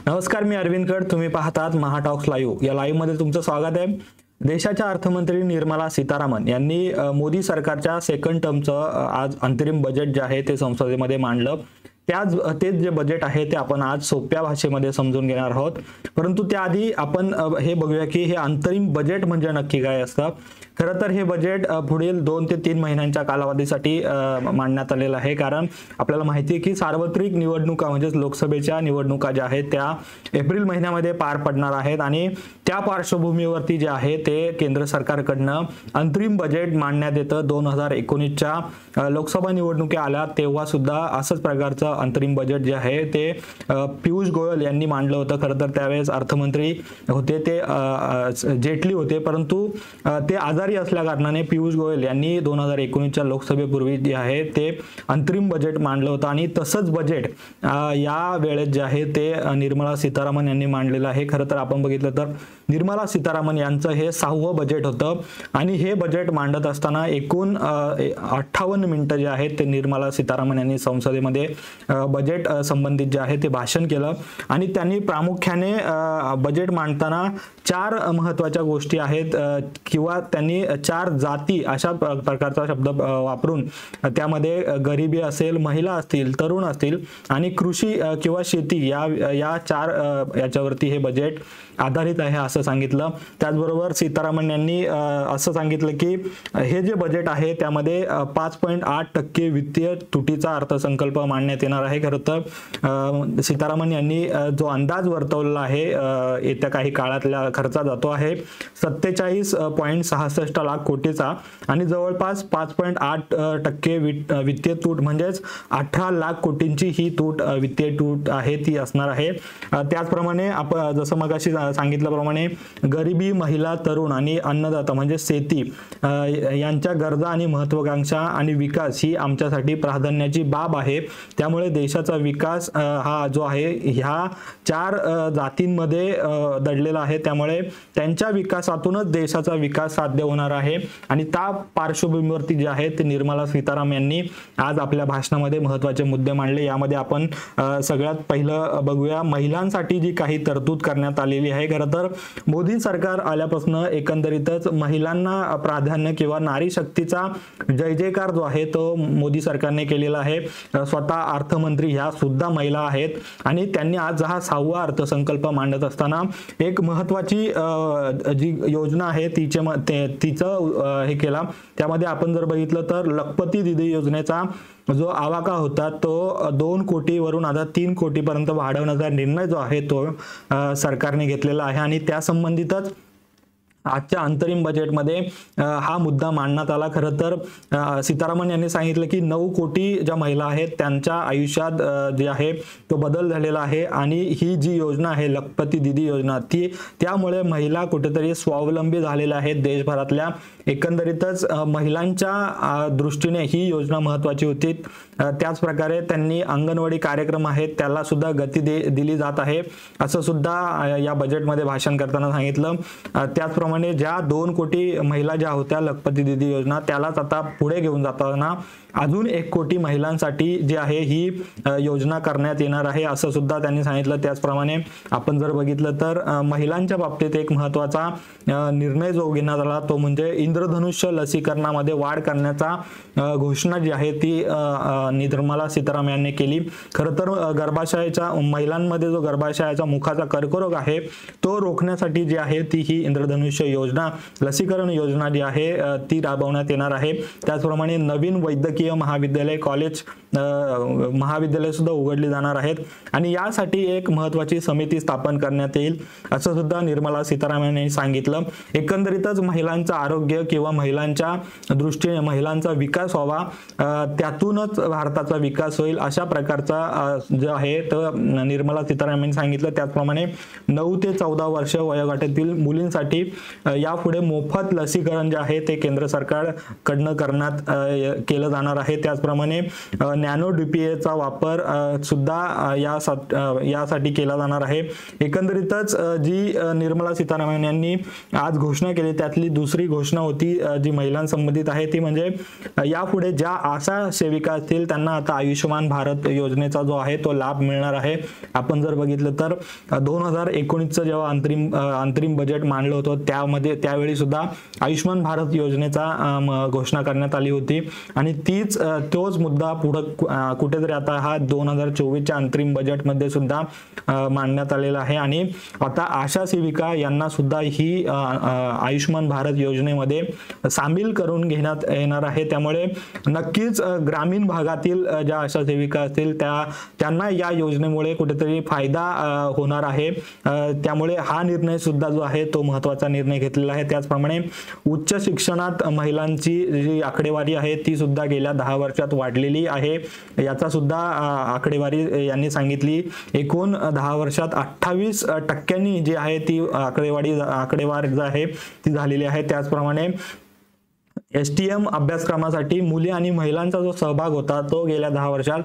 नमस्कार, मी अरविंद कड. तुम्ही पाहतात महाटॉक्स लाईव्ह. या लाईव्ह मध्ये तुमचं स्वागत आहे. देशाच्या अर्थमंत्री निर्मला सीतारामन यांनी मोदी सरकारच्या सेकंड टर्मचं आज अंतरिम बजेट जे आहे ते संसदेमध्ये मांडलं. तेच जे बजेट आहे ते आपण आज सोप्या भाषेमध्ये समजून घेणार आहोत. परंतु त्याआधी आपण हे बघूया की हे अंतरिम बजेट म्हणजे नक्की काय असतं. खरं तर हे बजेट पुढील 2 ते 3 महिन्यांच्या कालावधीसाठी मांडण्यात आलेलं आहे. कारण आपल्याला माहिती आहे की सार्वत्रिक निवडणुका म्हणजेच लोकसभेच्या निवडणुका ज्या आहेत त्या एप्रिल महिन्यामध्ये पार पडणार आहेत आणि त्या पार्श्वभूमीवरती जे आहे ते केंद्र सरकारकडनं अंतरिम बजेट मांडण्यात येतं. 2019च्या लोकसभा निवडणुका आल्या तेव्हा सुद्धा असंच प्रकारचं अंतरिम बजेट जे आहे ते पियुष गोयल यांनी मांडलं होतं. खरं तर त्यावेळेस अर्थमंत्री होते ते जेटली होते, परंतु ते आजारी असल्या कारणाने पियुष गोयल यांनी 2019च्या लोकसभेपूर्वी जे आहे ते अंतरिम बजेट मांडलं होतं आणि तसंच बजेट या वेळेत जे आहे ते निर्मला सीतारामन यांनी मांडलेलं आहे. खरं तर आपण बघितलं तर निर्मला सीतारामन यांचं हे 6वं बजेट होतं आणि हे बजेट मांडत असताना एकूण 58 मिनिटं जे आहेत ते निर्मला सीतारामन यांनी संसदेमध्ये बजेट संबंधित जे आहे ते भाषण केलं आणि त्यांनी प्रामुख्याने बजेट मांडताना 4 महत्त्वाच्या गोष्टी आहेत किंवा त्यांनी 4 जाती अशा प्रकारचा शब्द वापरून त्यामध्ये गरिबी असेल, महिला असतील, तरुण असतील आणि कृषी किंवा शेती या 4 याच्यावरती हे बजेट आधारित आहे असं सांगितलं. त्याचबरोबर सीतारामन यांनी असं सांगितलं की हे जे बजेट आहे त्यामध्ये 5.8% वित्तीय तुटीचा अर्थसंकल्प मांडण्यात येणार आहे. खरं तर सीतारामन यांनी जो अंदाज वर्तवला आहे येत्या काही काळातल्या खर्चाचा तो आहे 47.66 लाख कोटीचा आणि जवळपास 5.8% वित्तीय तूट म्हणजेच 18 लाख कोटींची ही वित्तीय तूट आहे ती असणार आहे. त्याचप्रमाणे आपण जसं मगाशी सांगितल्याप्रमाणे गरिबी, महिला, तरुण आणि अन्नदाता म्हणजे शेती यांच्या गरजा आणि महत्त्वाकांक्षा आणि विकास ही आमच्यासाठी प्राधान्याची बाब आहे. त्यामुळे देशाचा विकास हा जो आहे ह्या 4 जातींमध्ये दडलेला आहे. त्यामुळे त्यांच्या विकासातूनच देशाचा विकास साध्य होणार आहे आणि त्या पार्श्वभूमीवरती जे आहे ते निर्मला सीतारामन यांनी आज आपल्या भाषणामध्ये महत्त्वाचे मुद्दे मांडले. यामध्ये आपण सगळ्यात पहिलं बघूया महिलांसाठी जी काही तरतूद करण्यात आलेली आहे. खरं तर मोदी सरकार आल्यापासून एकंदरीतच महिलांना प्राधान्य किंवा नारी शक्तीचा जय जयकार जो आहे तो मोदी सरकारने केलेला आहे. स्वतः अर्थमंत्री ह्या सुद्धा महिला आहेत आणि त्यांनी आज हा 6वा अर्थसंकल्प मांडत असताना एक महत्त्वाची जी योजना आहे तिचं हे केला. त्यामध्ये आपण जर बघितलं तर लखपती दीदी योजनेचा जो आवाका होता तो 2 कोटीवरून आता 3 कोटीपर्यंत वाढवण्याचा निर्णय जो आहे तो सरकारने घेतलेला आहे आणि त्या संबंधितच आजच्या अंतरिम बजेटमध्ये हा मुद्दा मांडण्यात आला. खरं तर सीतारामन यांनी सांगितलं की 9 कोटी ज्या महिला आहेत त्यांच्या आयुष्यात जे आहे तो बदल झालेला आहे आणि ही जी योजना आहे लखपती दीदी योजना त्यामुळे महिला कुठेतरी स्वावलंबी झालेल्या आहेत देशभरातल्या. एकंदरीतच महिलांच्या दृष्टीने ही योजना महत्त्वाची होती. त्याच प्रकारे त्यांनी अंगणवाडी कार्यक्रम आहेत त्याला सुद्धा गती दिली जात आहे असं सुद्धा या बजेटमध्ये भाषण करताना सांगितलं. त्याचप्रमाणे ज्या 2 कोटी महिला ज्या होत्या लखपती दीदी योजना त्यालाच आता पुढे घेऊन जाताना अजून 1 कोटी महिलांसाठी जी आहे ही योजना करण्यात येणार आहे असं सुद्धा त्यांनी सांगितलं. त्याचप्रमाणे आपण जर बघितलं तर महिलांच्या बाबतीत एक महत्त्वाचा निर्णय जो घेण्यात आला तो म्हणजे इंद्रधनुष्य लसीकरणामध्ये वाढ करण्याचा घोषणा जी आहे ती निर्मला सीतारामन यांनी केली. खरं तर गर्भाशयाच्या महिलांमध्ये जो गर्भाशयाचा मुखाचा कर्करोग आहे तो रोखण्यासाठी जी आहे ती ही इंद्रधनुष्य योजना लसीकरण योजना जी आहे ती राबवण्यात येणार आहे. त्याचप्रमाणे नवीन वैद्यकीय महाविद्यालय कॉलेज महाविद्यालय सुद्धा उघडली जाणार आहेत आणि यासाठी एक महत्त्वाची समिती स्थापन करण्यात येईल असं सुद्धा निर्मला सीतारामन यांनी सांगितलं. एकंदरीतच महिलांचं आरोग्य किंवा महिलांच्या दृष्टीने महिलांचा विकास व्हावा त्यातूनच भारताचा विकास होईल अशा प्रकारचा जो आहे तर निर्मला सीतारामन यांनी सांगितलं. त्याचप्रमाणे 9 ते 14 वर्ष वयोगटातील मुलींसाठी यापुढे मोफत लसीकरण जे आहे ते केंद्र सरकारकडनं करण्यात केलं जाणार आहे. त्याचप्रमाणे नॅनो डीपीएचा वापर सुद्धा यासाठी केला जाणार आहे. एकंदरीतच जी निर्मला सीतारामन यांनी आज घोषणा केली त्यातली दुसरी घोषणा होती जी महिलांसंबंधित आहे ती म्हणजे यापुढे ज्या आशा सेविका असतील त्यांना आता आयुष्यमान भारत योजनेचा जो आहे तो लाभ मिळणार आहे. आपण जर बघितलं तर 2019चं जेव्हा अंतरिम बजेट मांडलं होतं त्यावेळी सुद्धा आयुष्यमान भारत योजनेचा घोषणा करण्यात आली होती आणि तोच मुद्दा पुढे कुठेतरी आता हा 2024च्या अंतरिम बजेटमध्ये सुद्धा मांडण्यात आलेला आहे आणि आता आशा सेविका यांना सुद्धा ही आयुष्यमान भारत योजनेमध्ये सामील करून घेण्यात येणार आहे. त्यामुळे नक्कीच ग्रामीण भागातील ज्या आशा सेविका असतील त्यांना या योजनेमुळे कुठेतरी फायदा होणार आहे. त्यामुळे हा निर्णय सुद्धा जो आहे तो महत्त्वाचा निर्णय घेतलेला आहे. त्याचप्रमाणे उच्च शिक्षणात महिलांची जी आकडेवारी आहे ती सुद्धा गेल्या 10 वर्षात वाढलेली आहे. याचा सुद्धा आकडेवारी यांनी सांगितली. एकूण 10 वर्षात 28% जी आहे ती आकडेवारी जी आहे ती झालेली आहे. त्याचप्रमाणे STM अभ्यासक्रमासाठी मुली आणि महिलांचा जो सहभाग होता तो गेल्या 10 वर्षात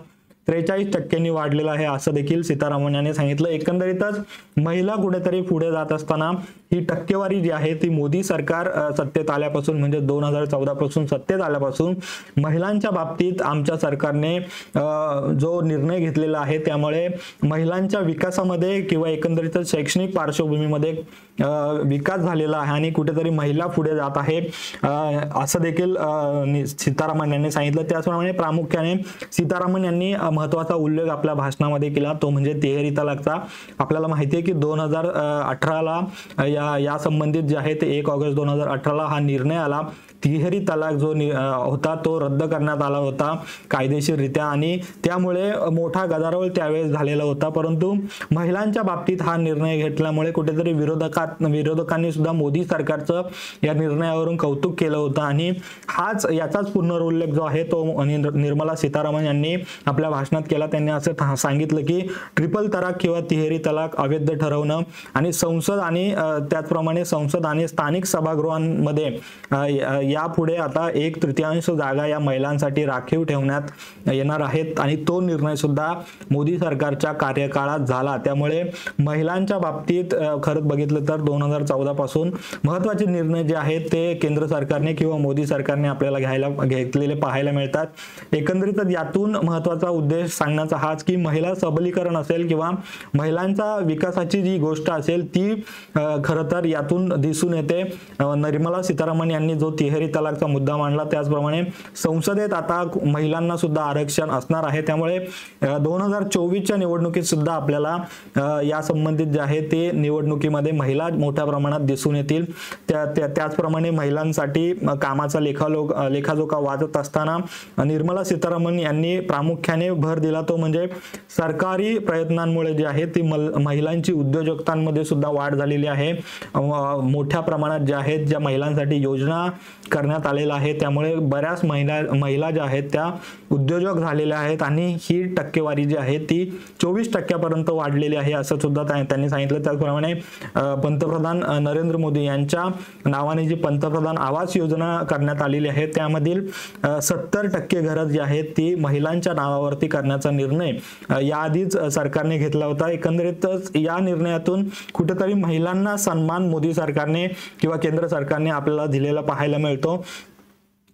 43% वाढलेला आहे असं देखील सीतारामन यांनी सांगितलं. एकंदरीतच महिला कुठेतरी पुढे जात असताना ही टक्केवारी जी आहे ती मोदी सरकार सत्तेत आल्यापासून म्हणजे 2014 पासून सत्तेत आल्यापासून महिलांच्या बाबतीत आमच्या सरकारने जो निर्णय घेतलेला आहे त्यामुळे महिलांच्या विकासामध्ये किंवा एकंदरीतच शैक्षणिक पार्श्वभूमीमध्ये विकास झालेला आहे आणि कुठेतरी महिला पुढे जात आहे असं देखील सीतारामन यांनी सांगितलं. त्याचप्रमाणे प्रामुख्याने सीतारामन यांनी महत्त्वाचा उल्लेख आपल्या भाषणामध्ये केला तो म्हणजे तिहेरी तलाकचा. आपल्याला माहिती आहे की 2018ला या संबंधित जे आहे ते 1 ऑगस्ट 2018ला हा निर्णय आला. तिहेरी तलाक जो होता तो रद्द करण्यात आला होता कायदेशीररित्या आणि त्यामुळे मोठा गदारोळ त्यावेळेस झालेला होता. परंतु महिलांच्या बाबतीत हा निर्णय घेतल्यामुळे कुठेतरी विरोधकांनी सुद्धा मोदी सरकारचं या निर्णयावरून कौतुक केलं होतं आणि याचाच पुनरुल्लेख जो आहे तो निर्मला सीतारामन यांनी आपल्या भाषणात केला. त्यांनी असं सांगितलं की ट्रिपल तलाक किंवा तिहेरी तलाक अवैध ठरवणं आणि संसद आणि स्थानिक सभागृहांमध्ये यापुढे आता 1/3 जागा या महिलांसाठी राखीव ठेवण्यात येणार आहेत आणि तो निर्णय सुद्धा मोदी सरकारच्या कार्यकाळात झाला. त्यामुळे महिलांच्या बाबतीत खरंच बघितलं तर 2014 पासून महत्त्वाचे निर्णय जे आहेत ते केंद्र सरकारने किंवा मोदी सरकारने आपल्याला घेतलेले पाहायला मिळतात. एकंदरीतच यातून महत्त्वाचा उद्देश सांगण्याचा हाच की महिला सबलीकरण असेल किंवा महिलांच्या विकासाची जी गोष्ट असेल ती खरं तर यातून दिसून येते. निर्मला सीतारामन यांनी जो तिहेरी तलाकचा मुद्दा मांडला त्याचप्रमाणे संसदेत आता महिलांना सुद्धा आरक्षण असणार आहे. त्यामुळे 2024च्या निवडणुकीत सुद्धा आपल्याला या संबंधित जे आहे ते निवडणुकीमध्ये महिला मोठ्या प्रमाणात दिसून येतील. त्याचप्रमाणे महिलांसाठी कामाचा लेखाजोखा वाचत असताना निर्मला सीतारामन यांनी प्रामुख्याने भर दिला तो म्हणजे सरकारी प्रयत्नांमुळे जे आहे ती महिलांची उद्योजकतांमध्ये सुद्धा वाढ झालेली आहे. मोठ्या प्रमाणात जे आहेत ज्या महिलांसाठी योजना करण्यात आलेला आहे त्यामुळे बऱ्याच महिला ज्या आहेत त्या उद्योजक झालेल्या आहेत आणि ही टक्केवारी जी आहे ती 24% पर्यंत वाढलेली आहे असं सुद्धा त्यांनी सांगितलं. त्याचप्रमाणे पंतप्रधान नरेंद्र मोदी यांच्या नावाने जी पंतप्रधान आवास योजना करण्यात आलेली आहे त्यामधील 70% घरं जी आहेत ती महिलांच्या नावावरती करण्याचा निर्णय याआधीच सरकारने घेतला होता. एकंदरीतच या निर्णयातून कुठेतरी महिलांना सन्मान मोदी सरकारने किंवा केंद्र सरकारने आपल्याला दिलेला पाहायला मिळतो.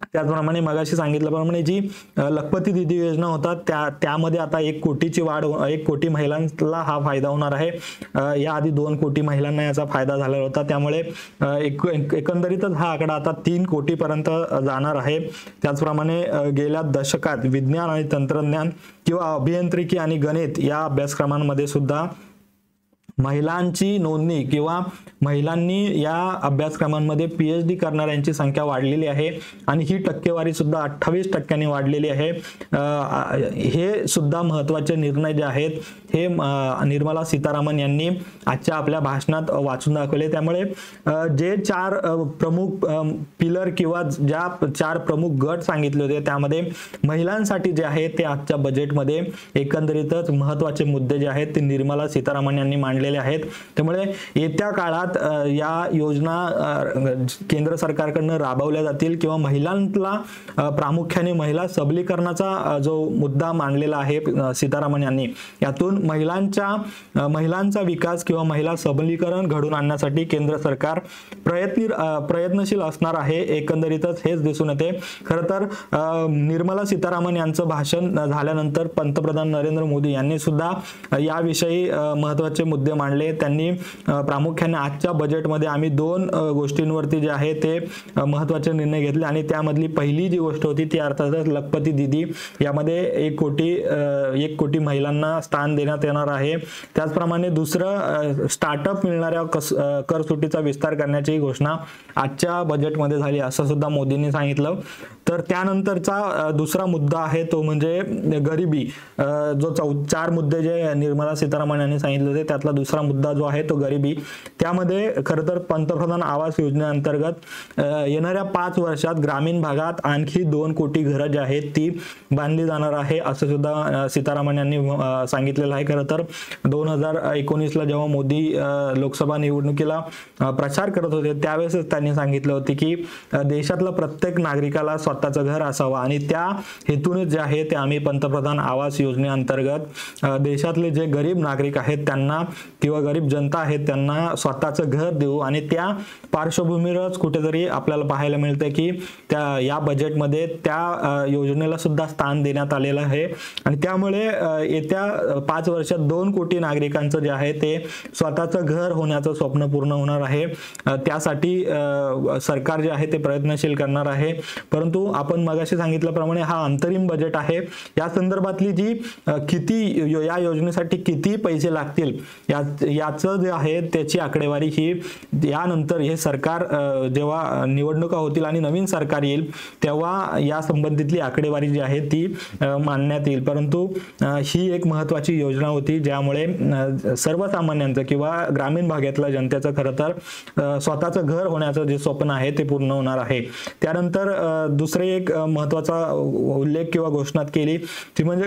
त्याचप्रमाणे मगाशी सांगितल्याप्रमाणे जी लखपती दीदी योजना होता त्यामध्ये आता 1 कोटीची वाढ 1 कोटी महिलांना हा फायदा होणार आहे. याआधी 2 कोटी महिलांना याचा फायदा झाला होता. त्यामुळे एकंदरीतच हा आकडा आता 3 कोटीपर्यंत जाणार आहे. त्याचप्रमाणे गेल्या दशकात विज्ञान आणि तंत्रज्ञान किंवा अभियांत्रिकी आणि गणित या अभ्यासक्रमांमध्ये सुद्धा महिलांची नोंदणी किंवा महिलांनी या अभ्यासक्रमांमध्ये PhD करणाऱ्यांची संख्या वाढलेली आहे आणि ही टक्केवारी सुद्धा 28% वाढलेली आहे. हे सुद्धा महत्त्वाचे निर्णय जे आहेत हे निर्मला सीतारामन यांनी आजच्या आपल्या भाषणात वाचून दाखवले. त्यामुळे जे 4 प्रमुख पिलर किंवा ज्या 4 प्रमुख गट सांगितले होते त्यामध्ये महिलांसाठी जे आहे ते आजच्या बजेटमध्ये एकंदरीतच महत्त्वाचे मुद्दे जे आहेत ते निर्मला सीतारामन यांनी मांडले झालेले आहेत. त्यामुळे येत्या काळात या योजना केंद्र सरकारकडून राबवल्या जातील किंवा महिलांना प्रामुख्याने महिला सबलीकरणाचा जो मुद्दा मांडलेला आहे सीतारामन यांनी, यातून महिलांचा विकास किंवा महिला सबलीकरण घडून आणण्यासाठी केंद्र सरकार प्रयत्नशील असणार आहे. एकंदरीतच हेच दिसून येते. खरं तर निर्मला सीतारामन यांचं भाषण झाल्यानंतर पंतप्रधान नरेंद्र मोदी यांनी सुद्धा याविषयी महत्त्वाचे मुद्दे मांडले. त्यांनी प्रामुख्याने आजच्या बजेटमध्ये आम्ही 2 गोष्टींवरती जे आहे ते महत्त्वाचे निर्णय घेतले आणि त्यामधली पहिली जी गोष्ट होती ती अर्थातच लखपती दीदी, यामध्ये 1 कोटी महिलांना स्थान देण्यात येणार आहे. त्याचप्रमाणे दुसरं स्टार्टअप मिळणाऱ्या करसुटीचा विस्तार करण्याची घोषणा आजच्या बजेटमध्ये झाली असं सुद्धा मोदींनी सांगितलं. तर त्यानंतरचा दुसरा मुद्दा आहे तो म्हणजे गरिबी. जो 4 मुद्दे जे निर्मला सीतारामन यांनी सांगितले होते त्यातला दुसरा मुद्दा जो आहे तो गरिबी. त्यामध्ये खरं तर पंतप्रधान आवास योजनेअंतर्गत येणाऱ्या 5 वर्षात ग्रामीण भागात आणखी 2 कोटी घरं जी आहेत ती बांधली जाणार आहे असं सुद्धा सीतारामन यांनी सांगितलेलं आहे. खरं तर 2019ला जेव्हा मोदी लोकसभा निवडणुकीला प्रचार करत होते त्यावेळेस त्यांनी सांगितलं होते की देशातल्या प्रत्येक नागरिकाला स्वतःचं घर असावं आणि त्या हेतूनच जे आहे ते आम्ही पंतप्रधान आवास योजनेअंतर्गत देशातले जे गरीब नागरिक आहेत त्यांना किंवा गरीब जनता आहेत त्यांना स्वतःचं घर देऊ. आणि त्या पार्श्वभूमीवरच कुठेतरी आपल्याला पाहायला मिळतं की या बजेटमध्ये त्या योजनेला सुद्धा स्थान देण्यात आलेलं आहे. आणि त्यामुळे येत्या 5 वर्षात 2 कोटी नागरिकांचं जे आहे ते स्वतःचं घर होण्याचं स्वप्न पूर्ण होणार आहे. त्यासाठी सरकार जे आहे ते प्रयत्नशील करणार आहे. परंतु आपण मगाशी सांगितल्याप्रमाणे हा अंतरिम बजेट आहे. या संदर्भातली जी या योजनेसाठी किती पैसे लागतील याचं जे आहे त्याची आकडेवारी ही यानंतर हे सरकार जेव्हा निवडणुका होतील आणि नवीन सरकार येईल तेव्हा या संबंधितली आकडेवारी जी आहे ती मांडण्यात येईल. परंतु ही एक महत्त्वाची योजना होती ज्यामुळे सर्वसामान्यांचं किंवा ग्रामीण भागातल्या जनतेचं खरं तर स्वतःचं घर होण्याचं जे स्वप्न आहे ते पूर्ण होणार आहे. त्यानंतर दुसरे एक महत्त्वाचा उल्लेख किंवा घोषणा केली ती म्हणजे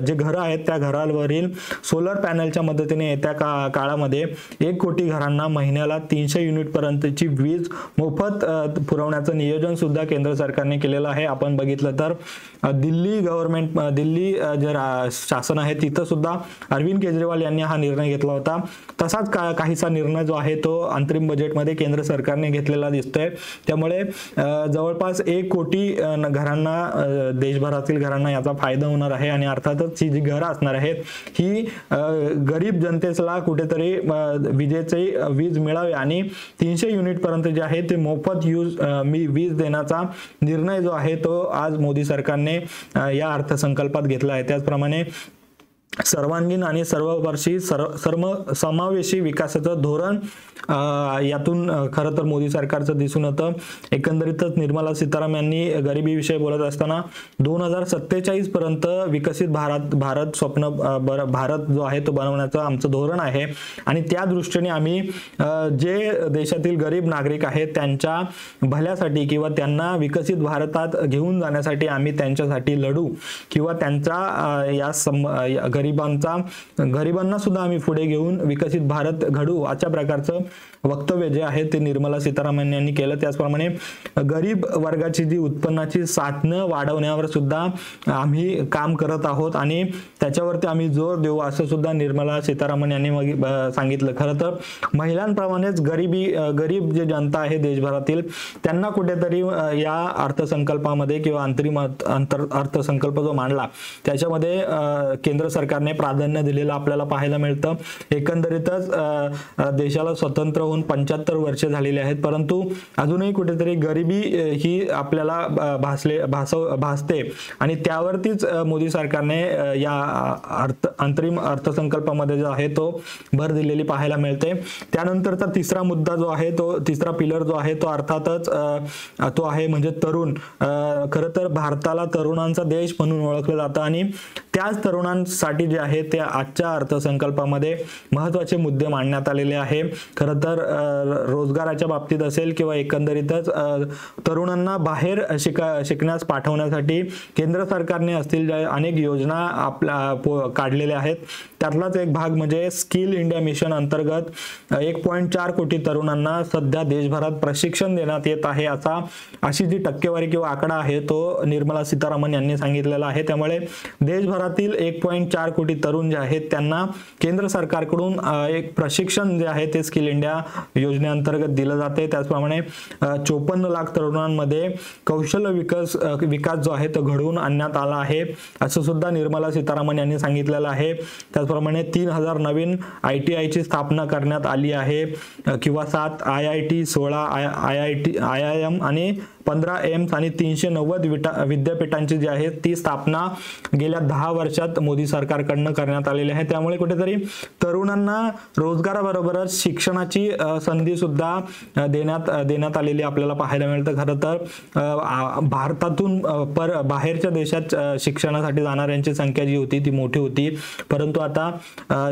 जे घरं आहेत त्या घरावरील सोलर पॅनलच्या मदतीने येत्या काळामध्ये 1 कोटी घरांना महिन्याला 300 युनिट पर्यंतची वीज मोफत पुरवण्याचं नियोजन सुद्धा केंद्र सरकारने केलेलं आहे. आपण बघितलं तर दिल्ली जे शासन आहे तिथं सुद्धा अरविंद केजरीवाल यांनी हा निर्णय घेतला होता. तसाच काहीसा निर्णय जो आहे तो अंतरिम बजेटमध्ये केंद्र सरकारने घेतलेला दिसतोय. त्यामुळे जवळपास 1 कोटी घरांना देशभरातील घरांना याचा फायदा होणार आहे. आणि अर्थातच ही जी घरं असणार आहेत ही गरीब जनतेला कुठेतरी वीज मिळावी आणि 300 युनिट पर्यंत जे आहे ते मोफत वीज देण्याचा निर्णय जो आहे तो आज मोदी सरकारने या अर्थसंकल्पात घेतला आहे. त्याचप्रमाणे सर्वांगीण आणि सर्ववर्षी समावेशी विकासाचं धोरण यातून खरं तर मोदी सरकारचं दिसून येतं. एकंदरीतच निर्मला सीतारामन यांनी गरिबीविषयी बोलत असताना 2047 पर्यंत विकसित भारत स्वप्न भारत जो आहे तो बनवण्याचं आमचं धोरण आहे आणि त्या दृष्टीने आम्ही जे देशातील गरीब नागरिक आहेत त्यांच्या भल्यासाठी किंवा त्यांना विकसित भारतात घेऊन जाण्यासाठी आम्ही त्यांच्यासाठी लढू किंवा त्यांचा गरिबांना सुद्धा आम्ही पुढे घेऊन विकसित भारत घडू अशा प्रकारचं वक्तव्य जे आहे ते निर्मला सीतारामन यांनी केलं. त्याचप्रमाणे गरीब वर्गाची जी उत्पन्नाची साधनं वाढवण्यावर सुद्धा आम्ही काम करत आहोत आणि त्याच्यावरती आम्ही जोर देऊ असं सुद्धा निर्मला सीतारामन यांनी सांगितलं. खरं तर महिलांप्रमाणेच गरीब जे जनता आहे देशभरातील त्यांना कुठेतरी या अर्थसंकल्पामध्ये किंवा अंतरिम अर्थसंकल्प जो मांडला त्याच्यामध्ये केंद्र सरकारने प्राधान्य दिलेलं आपल्याला पाहायला मिळतं. एकंदरीतच देशाला स्वतंत्र होऊन 75 वर्षे झालेली आहेत परंतु अजूनही कुठेतरी गरिबी ही आपल्याला भासते आणि त्यावरतीच मोदी सरकारने या अंतरिम अर्थसंकल्पामध्ये जो आहे तो भर दिलेली पाहायला मिळते. त्यानंतरचा तिसरा मुद्दा जो आहे तो तिसरा पिलर जो आहे तो अर्थातच तो आहे म्हणजे तरुण. खरं तर भारताला तरुणांचा देश म्हणून ओळखलं जातं आणि त्याच तरुणांसाठी तरुणांसाठी जे आहे ते आजच्या अर्थसंकल्पामध्ये महत्त्वाचे मुद्दे मांडण्यात आलेले आहे. खरं तर रोजगाराच्या बाबतीत असेल किंवा एकंदरीतच तरुणांना बाहेर शिकण्यास पाठवण्यासाठी केंद्र सरकारने असतील अनेक योजना काढलेल्या आहेत. त्यातलाच एक भाग म्हणजे स्किल इंडिया मिशन अंतर्गत 1.4 कोटी तरुणांना सध्या देशभरात प्रशिक्षण देण्यात येत आहे. अशी जी टक्केवारी किंवा आकडा आहे तो निर्मला सीतारामन यांनी सांगितलेला आहे. त्यामुळे देशभरातील 1.4 कोटी तरुण जे आहेत त्यांना केंद्र सरकारकडून एक प्रशिक्षण जे आहे ते स्किल इंडिया योजनेअंतर्गत दिलं जाते. त्याचप्रमाणे 54 लाख तरुणांमध्ये कौशल्य विकास जो आहे तो घडवून आणण्यात आला आहे असं सुद्धा निर्मला सीतारामन यांनी सांगितलेलं आहे. त्याचप्रमाणे 3000 नवीन ITI ची स्थापना करण्यात आली आहे किंवा 7 IIT, 16 IIM आणि 15 एम्स आणि 390 विद्यापीठांची जी आहे ती स्थापना गेल्या 10 वर्षात मोदी सरकारकडनं करण्यात आलेली आहे. त्यामुळे कुठेतरी तरुणांना रोजगाराबरोबरच शिक्षणाची संधी सुद्धा देण्यात आलेली आपल्याला पाहायला मिळतं. खरं तर भारतातून बाहेरच्या देशात शिक्षणासाठी जाणाऱ्यांची संख्या जी होती ती मोठी होती, परंतु आता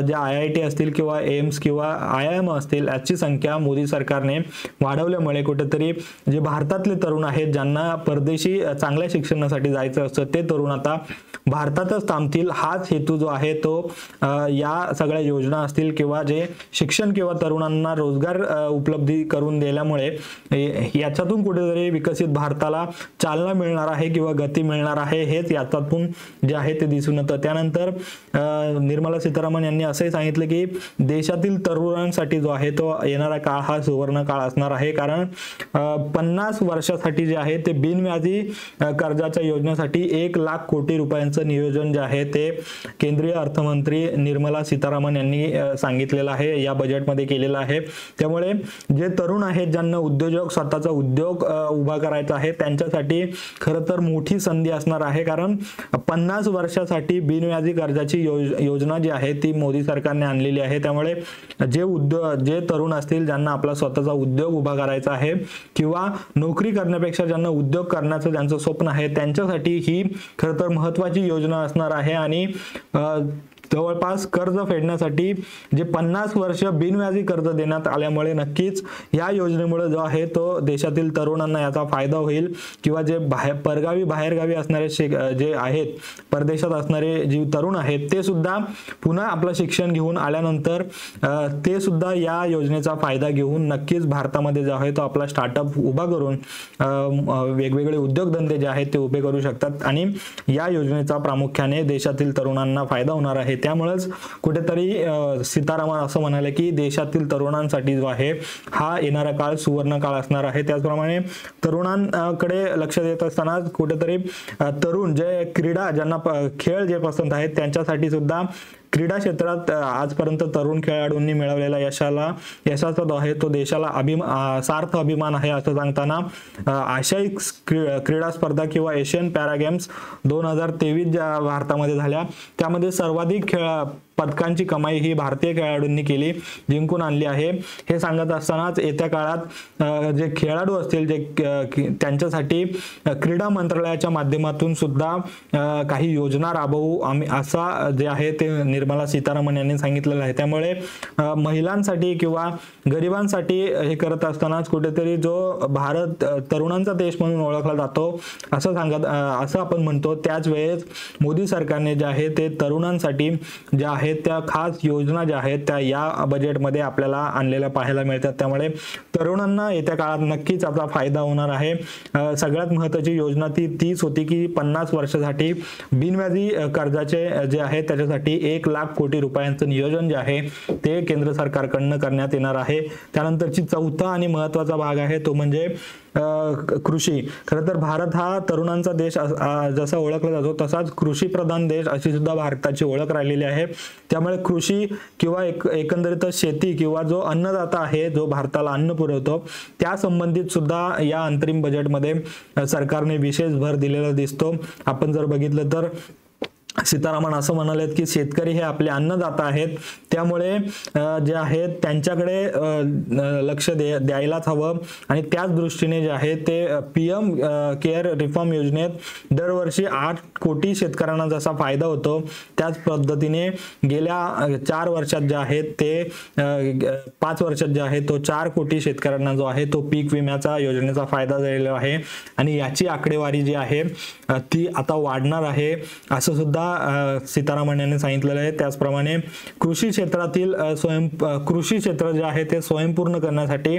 ज्या IIT असतील किंवा एम्स किंवा IIM असतील याची संख्या मोदी सरकारने वाढवल्यामुळे कुठेतरी जे भारतातले तरुण आहेत ज्यांना परदेशी चांगल्या शिक्षणासाठी जायचं असतं ते तरुण आता भारतातच थांबतील. हाच हेतू जो आहे तो या सगळ्या योजना असतील किंवा जे शिक्षण किंवा तरुणांना रोजगार उपलब्धी करून दिल्यामुळे याच्यातून कुठेतरी विकसित भारताला चालना मिळणार आहे किंवा गती मिळणार आहे, हेच याच्यातून जे आहे ते दिसून येतं. त्यानंतर निर्मला सीतारामन यांनी असंही सांगितलं की देशातील तरुणांसाठी जो आहे तो येणारा काळ हा सुवर्ण काळ असणार आहे, कारण 50 वर्षासाठी जे आहे ते बिनव्याजी कर्जाच्या योजनेसाठी 1 लाख कोटी रुपयांचं नियोजन जे आहे ते केंद्रीय अर्थमंत्री निर्मला सीतारामन यांनी सांगितलेलं आहे, या बजेटमध्ये केलेलं आहे. त्यामुळे जे तरुण आहेत ज्यांना स्वतःचा उद्योग उभा करायचा आहे त्यांच्यासाठी खरं तर मोठी संधी असणार आहे, कारण 50 वर्षासाठी बिनव्याजी कर्जाची योजना जी आहे ती मोदी सरकारने आणलेली आहे. त्यामुळे जे तरुण असतील ज्यांना आपला स्वतःचा उद्योग उभा करायचा आहे किंवा नोकरी करण्यापेक्षा ज्यांना उद्योग करण्याचं ज्यांचं स्वप्न आहे त्यांच्यासाठी ही खरं तर महत्त्वाची योजना असणार आहे. आणि जवळपास कर्ज फेडण्यासाठी जे 50 वर्ष बिनव्याजी कर्ज देण्यात आल्यामुळे नक्कीच या योजनेमुळे जो आहे तो देशातील तरुणांना याचा फायदा होईल किंवा जे बाहेरगावी असणारे जे आहेत परदेशात असणारे जे तरुण आहेत ते सुद्धा पुन्हा आपलं शिक्षण घेऊन आल्यानंतर ते सुद्धा या योजनेचा फायदा घेऊन नक्कीच भारतामध्ये जो आहे तो आपला स्टार्टअप उभा करून वेगवेगळे उद्योगधंदे जे आहेत ते उभे करू शकतात आणि या योजनेचा प्रामुख्याने देशातील तरुणांना फायदा होणार आहे. त्यामुळेच कुठेतरी सीतारामन असं म्हणाले की देशातील तरुणांसाठी जो आहे हा येणारा काळ सुवर्ण काळ असणार आहे. त्याचप्रमाणे तरुणांकडे लक्ष देत असताना कुठेतरी तरुण जे ज्यांना खेळ जे पसंत आहेत त्यांच्यासाठी सुद्धा क्रीडा क्षेत्रात आजपर्यंत तरुण खेळाडूंनी मिळवलेला यशाचा जो आहे तो देशाला सार्थ अभिमान आहे असं सांगताना आशियाई क्रीडा स्पर्धा किंवा एशियन पॅरा गेम्स 2023 ज्या भारतामध्ये झाल्या त्यामध्ये सर्वाधिक पदकांची कमाई ही भारतीय खेळाडूंनी केली, जिंकून आणली आहे. हे सांगत असतानाच येत्या काळात जे खेळाडू असतील जे त्यांच्यासाठी क्रीडा मंत्रालयाच्या माध्यमातून सुद्धा काही योजना राबवू आम्ही असा जे आहे ते निर्मला सीतारामन यांनी सांगितलेलं आहे. त्यामुळे महिलांसाठी किंवा गरिबांसाठी हे करत असतानाच कुठेतरी जो भारत तरुणांचा देश म्हणून ओळखला जातो असं आपण म्हणतो, त्याच वेळेस मोदी सरकारने जे आहे ते तरुणांसाठी ज्या आहेत त्या खास योजना ज्या आहेत त्या या बजेटमध्ये आपल्याला आणलेल्या पाहायला मिळतात. त्यामुळे तरुणांना येत्या काळात नक्कीच याचा फायदा होणार आहे. सगळ्यात महत्त्वाची योजना तीच होती की 50 वर्षासाठी बिनव्याजी कर्जाचे जे आहे त्याच्यासाठी 1 लाख कोटी रुपयांचं नियोजन जे आहे ते केंद्र सरकारकडनं करण्यात येणार आहे. त्यानंतरची चौथा आणि महत्त्वाचा भाग आहे तो म्हणजे कृषी. खरं तर भारत हा तरुणांचा देश जसा ओळखला जातो तसाच कृषी प्रधान देश अशी सुद्धा भारताची ओळख राहिलेली आहे. त्यामुळे कृषी किंवा एकंदरीत शेती किंवा जो अन्नदाता आहे जो भारताला अन्न पुरवतो त्या संबंधित सुद्धा या अंतरिम बजेटमध्ये सरकारने विशेष भर दिलेला दिसतो. आपण जर बघितलं तर सीतारामन असं म्हणालेत की शेतकरी हे आपले अन्नदाता आहेत, त्यामुळे जे आहेत त्यांच्याकडे लक्ष द्यायलाच हवं आणि त्याच दृष्टीने जे आहे ते PM केअर रिफॉर्म योजनेत दरवर्षी 8 कोटी शेतकऱ्यांना जसा फायदा होतो त्याच पद्धतीने गेल्या 4 वर्षात जे आहेत ते 5 वर्षात जे आहे तो 4 कोटी शेतकऱ्यांना जो आहे तो पीक विम्याचा योजनेचा फायदा झालेला आहे आणि याची आकडेवारी जी आहे ती आता वाढणार आहे असं सुद्धा सीतारामन यांनी सांगितलेलं आहे। त्याचप्रमाणे कृषी क्षेत्रातील कृषी क्षेत्र जे आहे ते स्वयंपूर्ण करण्यासाठी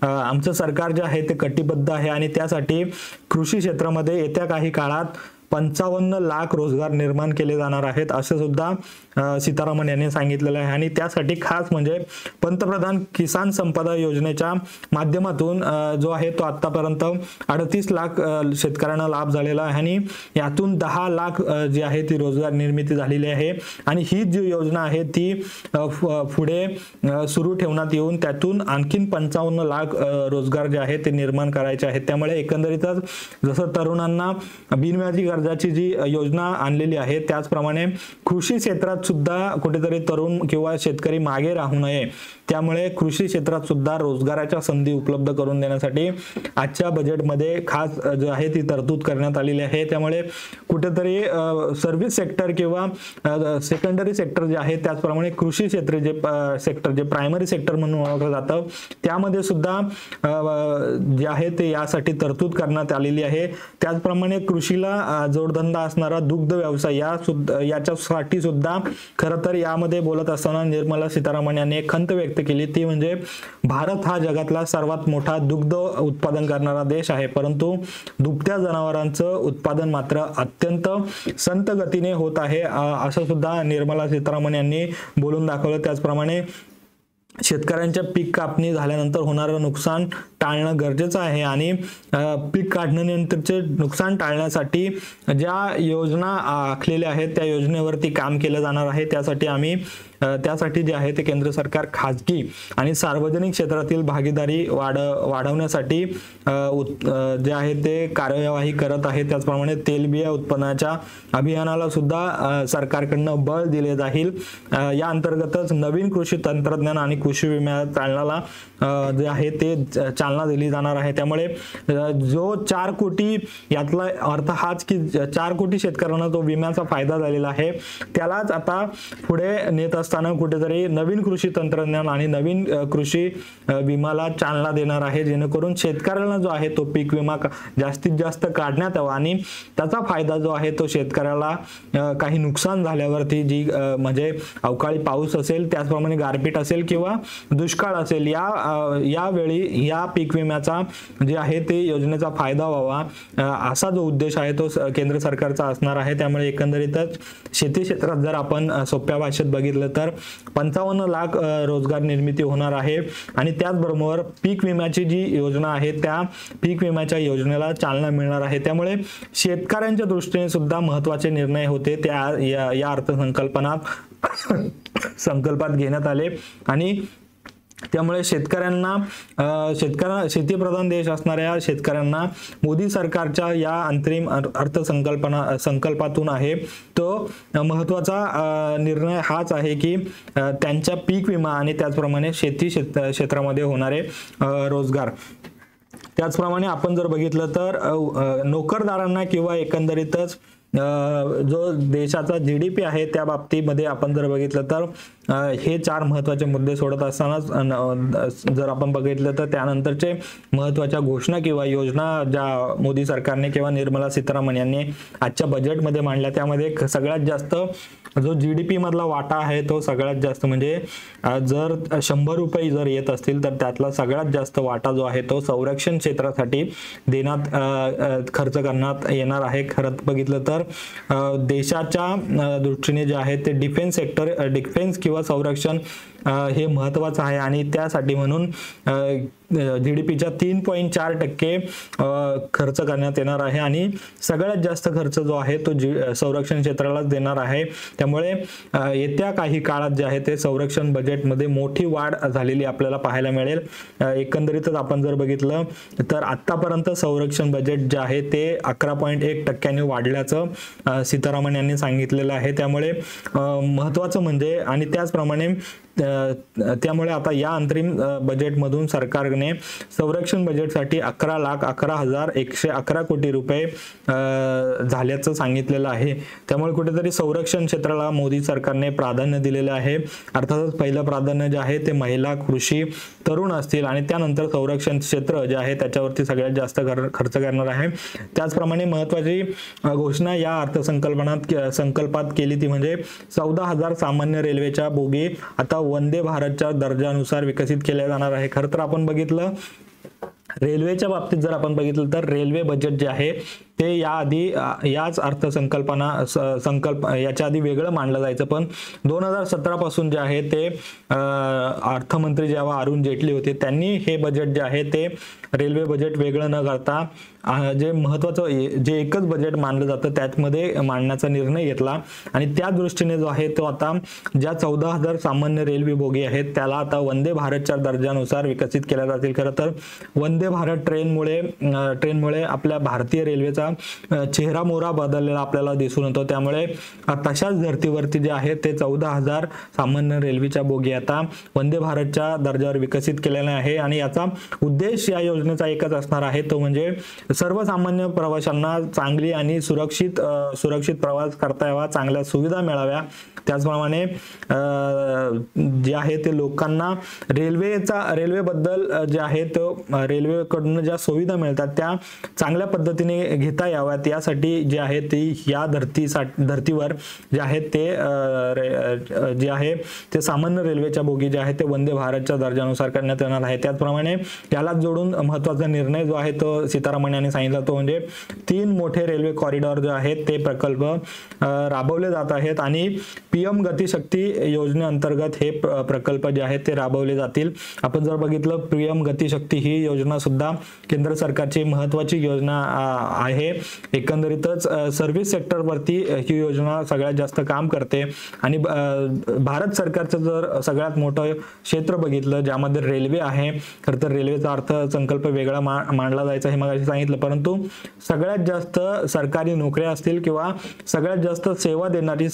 आमचं सरकार जे आहे ते कटिबद्ध आहे आणि त्यासाठी कृषी क्षेत्रामध्ये येत्या काही काळात 55 लाख रोजगार निर्माण केले जाणार आहेत असं सुद्धा सीतारामन यांनी सांगितलेलं आहे आणि त्यासाठी खास म्हणजे पंतप्रधान किसान संपदा योजनेच्या माध्यमातून जो आहे तो आतापर्यंत 38 लाख शेतकऱ्यांना लाभ झालेला आहे आणि यातून 10 लाख जी आहे ती रोजगार निर्मिती झालेली आहे आणि ही जी योजना आहे ती पुढे सुरू ठेवण्यात येऊन त्यातून आणखीन 55 लाख रोजगार जे आहे ते निर्माण करायचे आहेत। त्यामुळे एकंदरीतच जसं तरुणांना बिनव्याजी कर्जाची जी योजना आणलेली आहे त्याचप्रमाणे कृषी क्षेत्रात सुद्धा कुठेतरी तरुण किंवा शेतकरी मागे राहू नये, त्यामुळे कृषी क्षेत्रात सुद्धा रोजगाराच्या संधी उपलब्ध करून देण्यासाठी आजच्या बजेटमध्ये खास जे आहे ती तरतूद करण्यात आलेली आहे। त्यामुळे कुठेतरी सर्व्हिस सेक्टर किंवा सेकंडरी सेक्टर जे आहे त्याचप्रमाणे कृषी क्षेत्र जे प्रायमरी सेक्टर म्हणून ओळखलं जातं त्यामध्ये सुद्धा जे आहे ते यासाठी तरतूद करण्यात आलेली आहे। त्याचप्रमाणे कृषीला जोडधंदा असणारा दुग्ध व्यवसाय याच्यासाठी सुद्धा खरं तर यामध्ये बोलत असताना निर्मला सीतारामन यांनी खंत व्यक्त केली ती म्हणजे भारत हा जगातला सर्वात मोठा दुग्ध उत्पादन करणारा देश आहे, परंतु दुभत्या जनावरांचं उत्पादन मात्र अत्यंत संत गतीने होत आहे असं सुद्धा निर्मला सीतारामन यांनी बोलून दाखवलं। त्याचप्रमाणे शेतकऱ्यांच्या पीक कापणी झाल्यानंतर होणारं नुकसान टाळणं गरजेचं आहे आणि पीक काढणीनंतरचे नुकसान टाळण्यासाठी ज्या योजना आखलेल्या आहेत त्या योजनेवरती काम केलं जाणार आहे। त्यासाठी जे आहे ते केंद्र सरकार खाजगी आणि सार्वजनिक क्षेत्रातील भागीदारी वाढवण्यासाठी जे आहे ते कार्यवाही करत आहे। त्याचप्रमाणे तेलबिया उत्पन्नाच्या अभियानाला सुद्धा सरकारकडनं बळ दिले जाईल। या अंतर्गतच नवीन कृषी तंत्रज्ञान आणि कृषी विमा चालनाला जे आहे ते चालना दिली जाणार आहे। त्यामुळे जो 4 कोटी यातला अर्थ हाच की 4 कोटी शेतकऱ्यांना तो विम्याचा फायदा झालेला आहे त्यालाच आता पुढे नेत असताना कुठेतरी नवीन कृषी तंत्रज्ञान आणि नवीन कृषी विमाला चालना देणार आहे, जेणेकरून शेतकऱ्याला जो आहे तो पीक विमा जास्तीत जास्त काढण्यात यावा आणि त्याचा फायदा जो आहे तो शेतकऱ्याला काही नुकसान झाल्यावरती जी म्हणजे अवकाळी पाऊस असेल त्याचप्रमाणे गारपीट असेल किंवा दुष्काळ असेल यावेळी या पीक विम्याचा जे आहे ते योजनेचा फायदा व्हावा असा जो उद्देश आहे तो केंद्र सरकारचा असणार आहे। त्यामुळे एकंदरीतच शेती क्षेत्रात जर आपण सोप्या भाषेत बघितलं तर 55 लाख रोजगार निर्मिती होणार आहे आणि त्याचबरोबर पीक विम्याची जी योजना आहे त्या पीक विम्याच्या योजनेला चालना मिळणार आहे। त्यामुळे शेतकऱ्यांच्या दृष्टीने सुद्धा महत्त्वाचे निर्णय होते त्या या संकल्पात घेण्यात आले आणि त्यामुळे शेतीप्रधान देश असणाऱ्या शेतकऱ्यांना मोदी सरकारच्या या अंतरिम संकल्पातून आहे तो महत्त्वाचा निर्णय हाच आहे की त्यांच्या पीक विमा आणि त्याचप्रमाणे शेती क्षेत्रामध्ये होणारे रोजगार। त्याचप्रमाणे आपण जर बघितलं तर नोकरदारांना किंवा एकंदरीतच जो देशाचा GDP आहे त्या बाबतीमध्ये आपण जर बघितलं तर हे 4 महत्त्वाचे मुद्दे सोडत असताना जर आपण बघितलं तर त्यानंतरचे महत्त्वाच्या घोषणा किंवा योजना ज्या मोदी सरकारने किंवा निर्मला सीतारामन यांनी आजच्या बजेटमध्ये मांडल्या त्यामध्ये सगळ्यात जास्त जो GDP मधला वाटा आहे तो सगळ्यात जास्त म्हणजे जर 100 रुपये जर येत असतील तर त्यातला सगळ्यात जास्त वाटा जो आहे तो संरक्षण क्षेत्रासाठी खर्च करण्यात येणार आहे। खरं बघितलं तर देशाच्या दृष्टीने जे आहे ते डिफेन्स किंवा संरक्षण हे महत्त्वाचं आहे आणि त्यासाठी म्हणून GDPच्या 3.4% खर्च करण्यात येणार आहे आणि सगळ्यात जास्त खर्च जो आहे तो संरक्षण क्षेत्रालाच देणार आहे. त्यामुळे येत्या काही काळात जे आहे ते संरक्षण बजेटमध्ये मोठी वाढ झालेली आपल्याला पाहायला मिळेल. एकंदरीतच आपण जर बघितलं तर आतापर्यंत संरक्षण बजेट जे आहे ते 11.1% वाढल्याचं सीतारामन यांनी सांगितलेलं आहे. त्यामुळे महत्त्वाचं म्हणजे आणि त्यामुळे आता या अंतरिम बजेटमधून सरकारने संरक्षण बजेटसाठी 11,11,111 कोटी रुपये झाल्याचं सांगितलेलं आहे. त्यामुळे कुठेतरी संरक्षण क्षेत्राला मोदी सरकारने प्राधान्य दिलेलं आहे. अर्थातच पहिलं प्राधान्य जे आहे ते महिला, कृषी, तरुण असतील आणि त्यानंतर संरक्षण क्षेत्र जे आहे त्याच्यावरती सगळ्यात जास्त खर्च करणार आहे. त्याचप्रमाणे महत्त्वाची घोषणा या अर्थसंकल्पात केली ती म्हणजे 14,000 सामान्य रेल्वेच्या बोगी आता वंदे भारतच्या दर्जानुसार विकसित केल्या जाणार आहे. खरं तर आपण बघितलं रेल्वेच्या बाबतीत जर आपण बघितलं तर रेल्वे बजेट जे आहे ते याच संकल्प याच्या आधी वेगळं मांडलं जायचं, पण 2017 पासून जे आहे ते अर्थमंत्री जेव्हा अरुण जेटली होते त्यांनी हे बजेट जे आहे ते रेल्वे बजेट वेगळं न करता जे महत्त्वाचं जे एकच बजेट मानलं जातं त्यामध्ये मांडण्याचा निर्णय घेतला आणि त्या दृष्टीने जो आहे तो आता ज्या 14,000 सामान्य रेल्वे बोगी आहेत त्याला आता वंदे भारतच्या दर्जानुसार विकसित केल्या जातील. खरं तर वंदे भारत ट्रेनमुळे आपल्या भारतीय रेल्वेचा चेहरा मोहरा बदललेला आपल्याला दिसून येतो. त्यामुळे तशाच धर्तीवरती जे आहे ते 14,000 सामान्य रेल्वेच्या बोगी आता वंदे भारतच्या दर्जावर विकसित केलेला आहे आणि याचा उद्देश या योजनेचा एकच असणार आहे, तो म्हणजे सर्वसामान्य प्रवाशांना चांगली आणि सुरक्षित प्रवास करता यावा, चांगल्या सुविधा मिळाव्या. त्याचप्रमाणे जे आहे ते लोकांना रेल्वेबद्दल जे आहे तो रेल्वेकडून ज्या सुविधा मिळतात त्या चांगल्या पद्धतीने घेता याव्यात यासाठी जे आहे ते या धर्तीवर जे आहे ते सामान्य रेल्वेच्या बोगी जे आहे ते वंदे भारतच्या दर्जानुसार करण्यात येणार आहे. त्याचप्रमाणे याला जोडून महत्त्वाचा निर्णय जो आहे तो सीतारामन यांनी सांगितला, तो म्हणजे 3 मोठे रेल्वे कॉरिडॉर जे आहेत ते प्रकल्प राबवले जात आहेत आणि PM गतिशक्ती योजनेअंतर्गत हे प्रकल्प जे आहेत ते राबवले जातील. आपण जर बघितलं PM गतिशक्ती ही योजना सुद्धा केंद्र सरकारची महत्त्वाची योजना आहे. एकंदरीतच सर्व्हिस सेक्टरवरती ही योजना सगळ्यात जास्त काम करते आणि भारत सरकारचं जर सगळ्यात मोठं क्षेत्र बघितलं ज्यामध्ये रेल्वे आहे, खरं तर रेल्वेचा अर्थसंकल्प वेगळा मांडला जायचा हे मगाशी सांगितलं, परंतु सगळ्यात जास्त सरकारी नोकऱ्या असतील किंवा सगळ्यात जास्त सेवा देणारी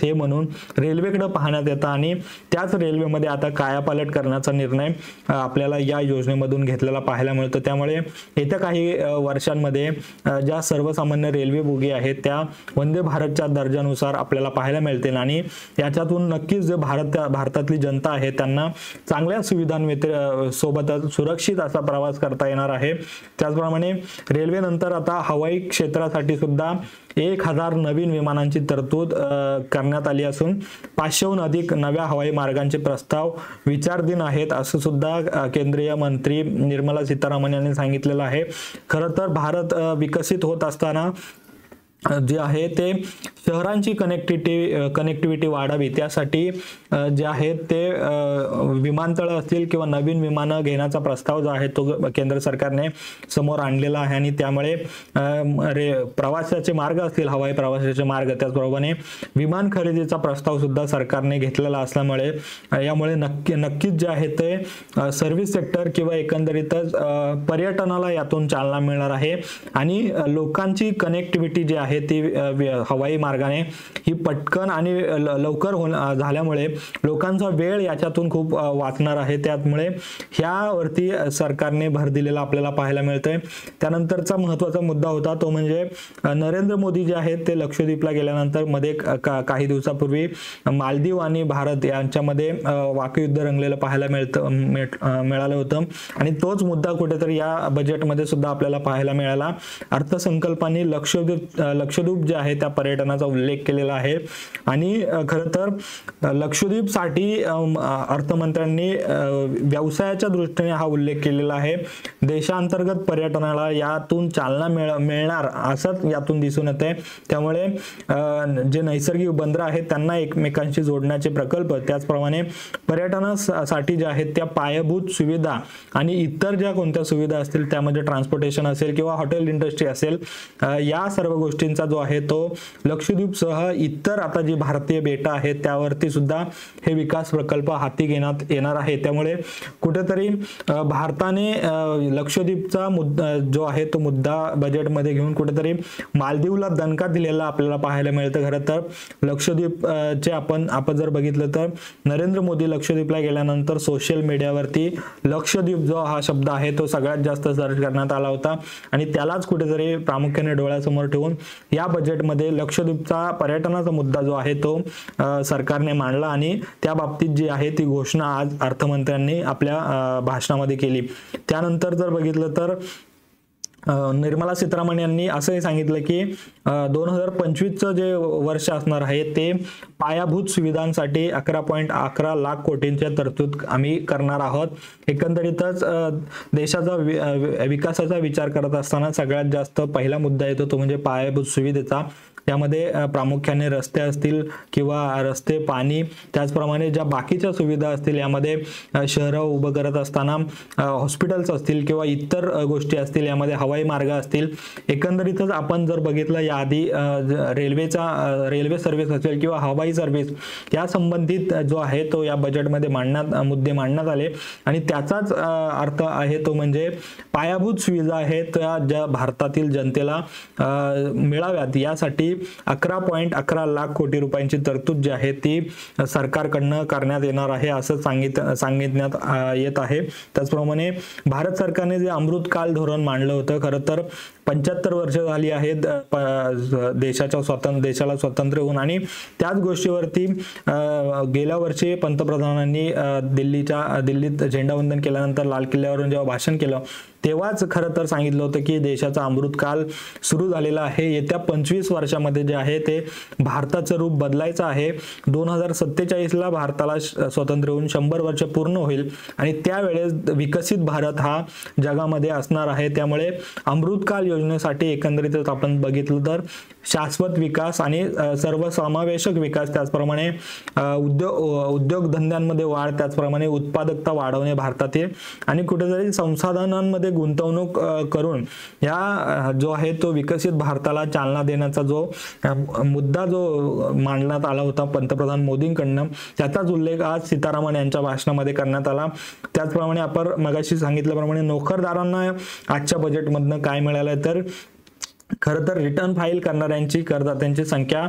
हे म्हणून रेल्वेकडे पाहण्यात येतं आणि त्याच रेल्वेमध्ये आता कायापालट करण्याचा निर्णय आपल्याला या योजनेमधून घेतलेला पाहायला मिळतो. त्यामुळे येत्या काही वर्षांमध्ये ज्या सर्वसामान्य रेल्वे बोगी आहेत त्या वंदे भारतच्या दर्जानुसार आपल्याला पाहायला मिळतील आणि याच्यातून नक्कीच जे भारतातली जनता आहे त्यांना चांगल्या सुविधांसोबतच सुरक्षित असा प्रवास करता येणार आहे. त्याचप्रमाणे रेल्वेनंतर आता हवाई क्षेत्रासाठी सुद्धा 1,000 नवीन विमानांची तरतूद करण्यात आली असून 500हून अधिक नव्या हवाई मार्गांचे प्रस्ताव विचाराधीन आहेत असं सुद्धा केंद्रीय मंत्री निर्मला सीतारामन यांनी सांगितलेलं आहे. खरं तर भारत विकसित होत असताना जे आहे ते शहरांची कनेक्टिव्हिटी वाढावी त्यासाठी जे आहेत ते विमानतळ असतील किंवा नवीन विमानं घेण्याचा प्रस्ताव जो आहे तो केंद्र सरकारने समोर आणलेला आहे आणि त्यामुळे प्रवासाचे मार्ग असतील, हवाई प्रवासाचे मार्ग, त्याचबरोबर विमान खरेदीचा प्रस्ताव सुद्धा सरकारने घेतलेला असल्यामुळे यामुळे नक्कीच जे आहे ते सर्व्हिस सेक्टर किंवा एकंदरीतच पर्यटनाला यातून चालना मिळणार आहे आणि लोकांची कनेक्टिव्हिटी जी आहे ती हवाई मार्गाने ही पटकन आणि लवकर झाल्यामुळे लोकांचा वेळ याच्यातून खूप वाचणार आहे. त्यामुळे ह्यावरती सरकारने भर दिलेला आपल्याला पाहायला मिळतंय. त्यानंतरचा महत्त्वाचा मुद्दा होता तो म्हणजे नरेंद्र मोदी जे आहेत ते लक्षद्वीपला गेल्यानंतर मध्ये काही दिवसापूर्वी मालदीव आणि भारत यांच्यामध्ये वाकयुद्ध रंगलेलं पाहायला मिळालं होतं आणि तोच मुद्दा कुठेतरी या बजेटमध्ये सुद्धा आपल्याला पाहायला मिळाला. अर्थसंकल्पाने लक्षद्वीप जे आहे त्या पर्यटनाचा उल्लेख केलेला आहे। आणि खरं तर लक्षद्वीपसाठी अर्थमंत्र्यांनी व्यवसायाच्या दृष्टीने हा उल्लेख केलेला आहे। देशांतर्गत पर्यटनाला यातून चालना मिळणार असंच यातून दिसून येते। त्यामुळे जे नैसर्गिक बंदर आहेत त्यांना एकमेकांशी जोडण्याचे प्रकल्प, त्याचप्रमाणे पर्यटनासाठी जे आहेत त्या पायाभूत सुविधा आणि इतर ज्या कोणत्या सुविधा असतील त्यामध्ये ट्रान्सपोर्टेशन असेल किंवा हॉटेल इंडस्ट्री असेल, या सर्व गोष्टींचा जो आहे तो लक्षद्वीपसह इतर आता जी भारतीय बेटं आहेत त्यावरती सुद्धा हे विकास प्रकल्प हाती घेण्यात येणार आहे। त्यामुळे कुठेतरी भारताने लक्षद्वीपचा मुद्दा जो आहे तो मुद्दा बजेटमध्ये घेऊन कुठेतरी मालदीवला दणका दिलेला आपल्याला पाहायला मिळतं। खरं तर लक्षद्वीप चे आपण जर बघितलं तर नरेंद्र मोदी लक्षद्वीपला गेल्यानंतर सोशल मीडियावरती लक्षद्वीप जो हा शब्द आहे तो सगळ्यात जास्त सर्च करण्यात आला होता आणि त्यालाच कुठेतरी प्रामुख्याने डोळ्यासमोर ठेवून या बजेटमध्ये लक्षद्वीपचा पर्यटनाचा मुद्दा जो आहे तो सरकारने मांडला आणि त्या बाबतीत जी आहे ती घोषणा आज अर्थमंत्र्यांनी आपल्या भाषणामध्ये केली। त्यानंतर जर बघितलं तर निर्मला सीतारामन यांनी असंही सांगितलं की 2025चं जे वर्ष असणार आहे ते पायाभूत सुविधांसाठी 11.11 लाख कोटींच्या तरतूद आम्ही करणार आहोत। एकंदरीतच देशाचा विकासाचा विचार करत असताना सगळ्यात जास्त पहिला मुद्दा येतो तो म्हणजे पायाभूत सुविधेचा। त्यामध्ये प्रामुख्याने रस्ते असतील किंवा रस्ते, पाणी, त्याचप्रमाणे ज्या बाकीच्या सुविधा असतील यामध्ये शहरं उभं करत असताना हॉस्पिटल्स असतील किंवा इतर गोष्टी असतील, यामध्ये हवाई मार्ग असतील। एकंदरीतच आपण जर बघितलं याआधी रेल्वे सर्व्हिस असेल किंवा हवाई सर्व्हिस या संबंधित जो आहे तो या बजेटमध्ये मुद्दे मांडण्यात आले आणि त्याचाच अर्थ आहे तो म्हणजे पायाभूत सुविधा आहेत ज्या भारतातील जनतेला मिळाव्यात यासाठी 11.11 लाख कोटी रुपयांची तरतूद जी आहे ती सरकारकडनं करण्यात येणार आहे असं सांगितण्यात येत आहे। त्याचप्रमाणे भारत सरकारने जे अमृतकाल धोरण मांडलं होतं, खरं तर 75 वर्ष झाली आहेत देशाला स्वातंत्र्य होऊन आणि त्याच गोष्टीवरती गेल्या वर्षी पंतप्रधानांनी दिल्लीत झेंडावंदन केल्यानंतर लाल किल्ल्यावरून जेव्हा भाषण केलं तेव्हाच खरं तर सांगितलं होतं की देशाचा अमृतकाल सुरू झालेला आहे। येत्या 25 वर्षामध्ये जे आहे ते भारताचं रूप बदलायचं आहे। 2047ला भारताला स्वातंत्र्य होऊन 100 वर्ष पूर्ण होईल आणि त्यावेळेस विकसित भारत हा जगामध्ये असणार आहे। त्यामुळे अमृतकाल योजनेसाठी एकंदरीतच आपण बघितलं तर शाश्वत विकास आणि सर्वसमावेशक विकास, त्याचप्रमाणे उद्योगधंद्यांमध्ये वाढ, त्याचप्रमाणे उत्पादकता वाढवणे भारतातील आणि कुठेतरी संसाधनांमध्ये गुंतवणूक करून या जो आहे तो विकसित भारताला चालना देण्याचा जो मुद्दा जो मांडण्यात आला होता पंतप्रधान मोदींकडनं त्याचाच उल्लेख आज सीतारामन यांच्या भाषणामध्ये करण्यात आला। त्याचप्रमाणे आपण मगाशी सांगितल्याप्रमाणे नोकरदारांना आजच्या बजेटमधनं काय मिळालं तर खरं तर रिटर्न फाईल करणाऱ्यांची करदात्यांची संख्या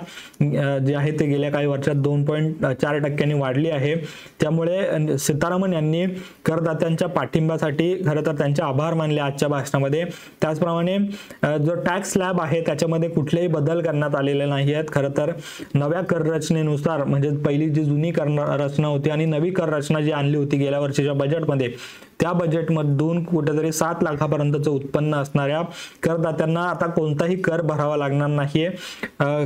जी आहे ते गेल्या काही वर्षात 2.4% वाढली आहे। त्यामुळे सीतारामन यांनी करदात्यांच्या पाठिंब्यासाठी खरं तर त्यांचे आभार मानले आजच्या भाषणामध्ये। त्याचप्रमाणे जो टॅक्स स्लॅब आहे त्याच्यामध्ये कुठलेही बदल करण्यात आलेले नाही आहेत। खरं तर नव्या कर रचनेनुसार म्हणजे पहिली जी जुनी कर रचना होती आणि नवी कर रचना जी आणली होती गेल्या वर्षीच्या बजेटमध्ये त्या बजेटमधून कुठेतरी 7 लाखापर्यंतचं उत्पन्न असणाऱ्या करदात्यांना आता कोणताही कर भरावा लागणार नाहीये।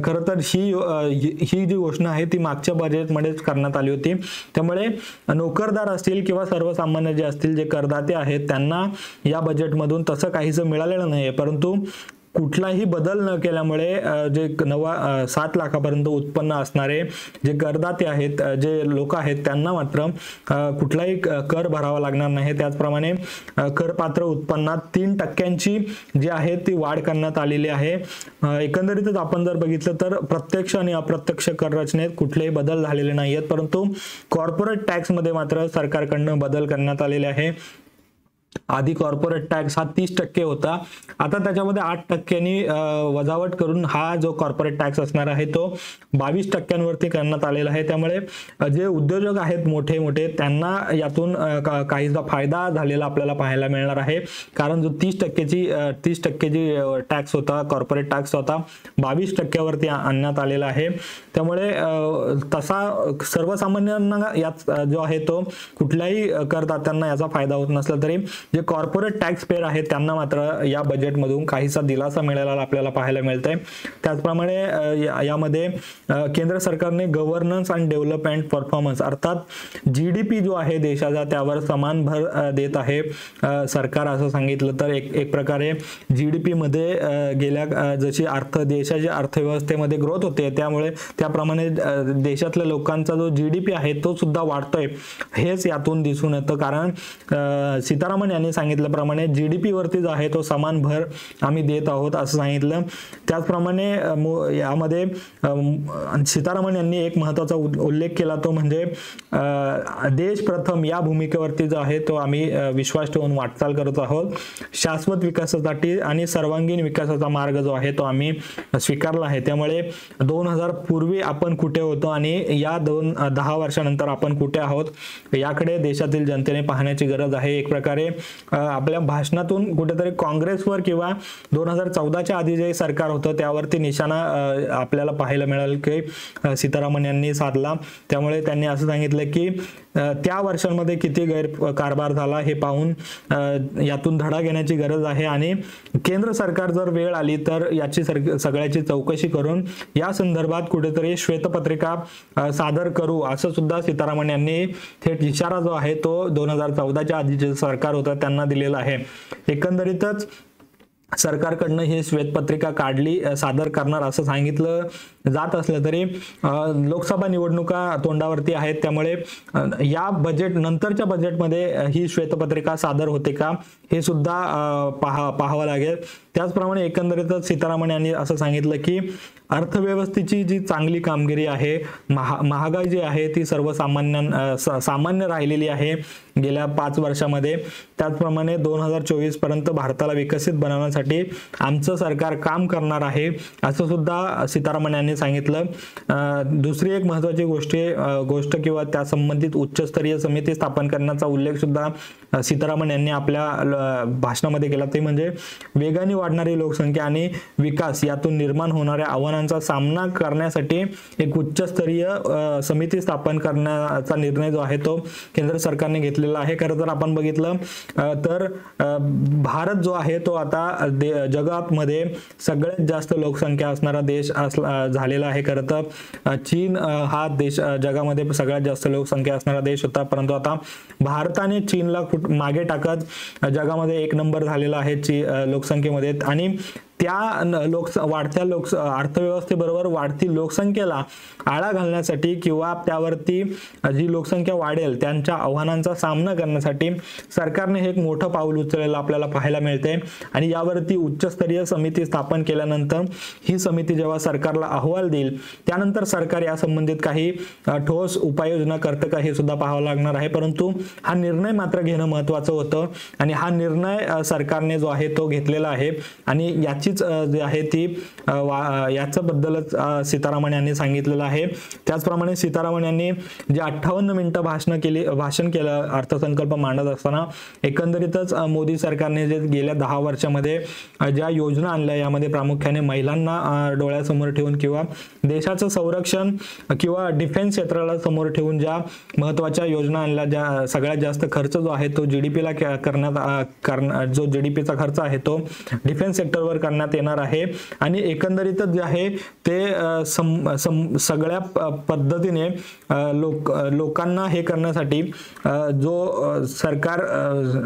खरं तर ही जी घोषणा आहे ती मागच्या बजेटमध्येच करण्यात आली होती। त्यामुळे नोकरदार असतील किंवा सर्वसामान्य जे असतील जे करदाते आहेत त्यांना या बजेटमधून तसं काहीच मिळालेलं नाही, परंतु कुठलाही बदल न केल्यामुळे जे 7 लाखापर्यंत उत्पन्न असणारे जे करदाते आहेत, जे लोक आहेत त्यांना मात्र कुठलाही कर भरावा लागणार नाही। त्याचप्रमाणे करपात्र उत्पन्नात 3% जी आहे ती वाढ करण्यात आलेली आहे। एकंदरीतच आपण जर बघितलं तर प्रत्यक्ष आणि अप्रत्यक्ष कर रचनेत कुठलेही बदल झालेले नाही आहेत, परंतु कॉर्पोरेट टॅक्स मध्ये मात्र सरकारकडून बदल करण्यात आलेले आहे। आधी कॉर्पोरेट टॅक्स हा 30% होता, आता त्याच्यामध्ये 8%नी वजावट करून हा जो कॉर्पोरेट टॅक्स असणार आहे तो 22%वरती करण्यात आलेला आहे। त्यामुळे जे उद्योजक आहेत मोठे मोठे त्यांना यातून काहीसा फायदा झालेला आपल्याला पाहायला मिळणार आहे, कारण जो 30% जी टॅक्स होता कॉर्पोरेट टॅक्स होता 22%वरती आणण्यात आलेला आहे। त्यामुळे तसा सर्वसामान्यांना यात जो आहे तो कुठल्याही करदात्यांना याचा फायदा होत नसला तरी जे कॉर्पोरेट टॅक्स पेअर आहेत त्यांना मात्र या बजेटमधून काहीसा दिलासा मिळालेला आपल्याला पाहायला मिळतंय. त्याचप्रमाणे यामध्ये केंद्र सरकारने गव्हर्नन्स अँड डेव्हलपमेंट परफॉर्मन्स अर्थात जीडीपी जो आहे देशाचा त्यावर समान भर देत आहे सरकार असं सांगितलं तर एक प्रकारे जीडीपी मध्ये गेल्या जशी देशाच्या अर्थव्यवस्थेमध्ये ग्रोथ होते त्यामुळे त्याप्रमाणे देशातल्या लोकांचा जो जीडीपी आहे तो सुद्धा वाढतोय हेच यातून दिसून येतं. कारण सीतारामन यांनी सांगितल्याप्रमाणे जीडीपी वरती जो आहे तो समान भर आम्ही देत आहोत असं सांगितलं. त्याचप्रमाणे यामध्ये सीतारामन यांनी एक महत्त्वाचा उल्लेख केला तो म्हणजे देश प्रथम या भूमिकेवरती जो आहे तो आम्ही विश्वास ठेवून वाटचाल करत आहोत. शाश्वत विकासासाठी आणि सर्वांगीण विकासाचा मार्ग जो आहे तो आम्ही स्वीकारला आहे. त्यामुळे 2000 पूर्वी आपण कुठे होतो आणि या 10 वर्षानंतर आपण कुठे आहोत याकडे देशातील जनतेने पाहण्याची गरज आहे. एक प्रकारे आपल्या भाषणातून कुठेतरी काँग्रेसवर किंवा 2014च्या आधी जे सरकार होतं त्यावरती निशाणा आपल्याला पाहायला मिळाल की सीतारामन यांनी साधला. त्यामुळे त्यांनी असं सांगितलं की त्या वर्षांमध्ये किती गैरकारभार झाला हे पाहून यातून धडा घेण्याची गरज आहे आणि केंद्र सरकार जर वेळ आली तर याची सगळ्याची चौकशी करून या संदर्भात कुठेतरी श्वेतपत्रिका सादर करू असं सुद्धा सीतारामन यांनी थेट इशारा जो आहे तो 2014च्या आधीचे सरकार होतं त्यांना दिलेला आहे. एकंदरीतच सरकारकडनं ही श्वेतपत्रिका सादर करणार असं सांगितलं जात असलं तरी लोकसभा निवडणुका तोंडावरती आहेत त्यामुळे या बजेट नंतरच्या बजेटमध्ये ही श्वेतपत्रिका सादर होते का हे सुद्धा पाहावं लागेल. त्याचप्रमाणे एकंदरीतच सीतारामन यांनी असं सांगितलं की अर्थव्यवस्थेची जी चांगली कामगिरी आहे महागाई जी आहे ती सामान्य राहिलेली आहे गेल्या 5 वर्षामध्ये. त्याचप्रमाणे 2024 पर्यंत भारताला विकसित बनवण्यासाठी आमचं सरकार काम करणार आहे असं सुद्धा सीतारामन यांनी सांगितलं. दुसरी एक महत्त्वाची गोष्ट किंवा त्या संबंधित उच्चस्तरीय समिती स्थापन करण्याचा उल्लेख सुद्धा सीतारामन यांनी आपल्या भाषणामध्ये केला ते म्हणजे वेगाने वाढणारी लोकसंख्या आणि विकास यातून निर्माण होणाऱ्या आव्हानांचा सामना करण्यासाठी एक उच्चस्तरीय समिती स्थापन करण्याचा निर्णय जो आहे तो केंद्र सरकारने घेतलेला आहे. खरं तर आपण बघितलं तर भारत जो आहे तो आता जगामध्ये सगळ्यात जास्त लोकसंख्या असणारा देश झालेला आहे. खरं तर चीन हा देश जगामध्ये सगळ्यात जास्त लोकसंख्या असणारा देश होता परंतु आता भारताने चीनला मागे टाकत जगामध्ये 1 नंबर झालेला आहे लोकसंख्येमध्ये आणि त्या वाढत्या अर्थव्यवस्थेबरोबर वाढती लोकसंख्येला आळा घालण्यासाठी किंवा त्यावरती जी लोकसंख्या वाढेल त्यांच्या आव्हानांचा सामना करण्यासाठी सरकारने हे एक मोठं पाऊल उचललेलं आपल्याला पाहायला मिळते आणि यावरती उच्चस्तरीय समिती स्थापन केल्यानंतर ही समिती जेव्हा सरकारला अहवाल देईल त्यानंतर सरकार या संबंधित काही ठोस उपाययोजना करतं का हे सुद्धा पाहावं लागणार आहे. परंतु हा निर्णय मात्र घेणं महत्त्वाचं होतं आणि हा निर्णय सरकारने जो आहे तो घेतलेला आहे आणि याची जी आहे ती याच्याबद्दलच सीतारामन यांनी सांगितलेलं आहे. त्याचप्रमाणे सीतारामन यांनी जे 58 मिनिटं भाषण केलं अर्थसंकल्प मांडत असताना एकंदरीतच मोदी सरकारने जे गेल्या 10 वर्षामध्ये ज्या योजना आणल्या यामध्ये प्रामुख्याने महिलांना डोळ्यासमोर ठेवून किंवा देशाचं संरक्षण किंवा डिफेन्स क्षेत्राला समोर ठेवून ज्या महत्त्वाच्या योजना आणल्या ज्या सगळ्यात जास्त खर्च जो आहे तो जीडीपीला जो जीडीपीचा खर्च आहे तो डिफेन्स सेक्टरवर करण्यात येणार आहे आणि एकंदरीतच जे आहे ते सगळ्या पद्धतीने लोकांना हे करण्यासाठी जो सरकार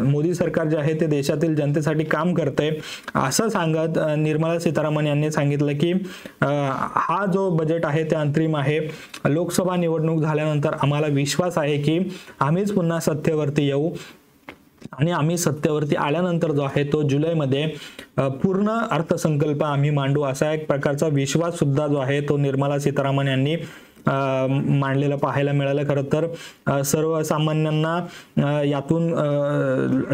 मोदी सरकार जे आहे ते देशातील जनतेसाठी काम करते असं सांगत निर्मला सीतारामन यांनी सांगितलं की हा जो बजेट आहे ते अंतरिम आहे. लोकसभा निवडणूक झाल्यानंतर आम्हाला विश्वास आहे की आम्हीच पुन्हा सत्तेवरती येऊ आणि आम्ही सत्तेवरती आल्यानंतर जो आहे तो जुलैमध्ये पूर्ण अर्थसंकल्प आम्ही मांडू असा एक प्रकारचा विश्वास सुद्धा जो आहे तो निर्मला सीतारामन यांनी मांडलेलं पाहायला मिळालं. खरं तर सर्वसामान्यांना यातून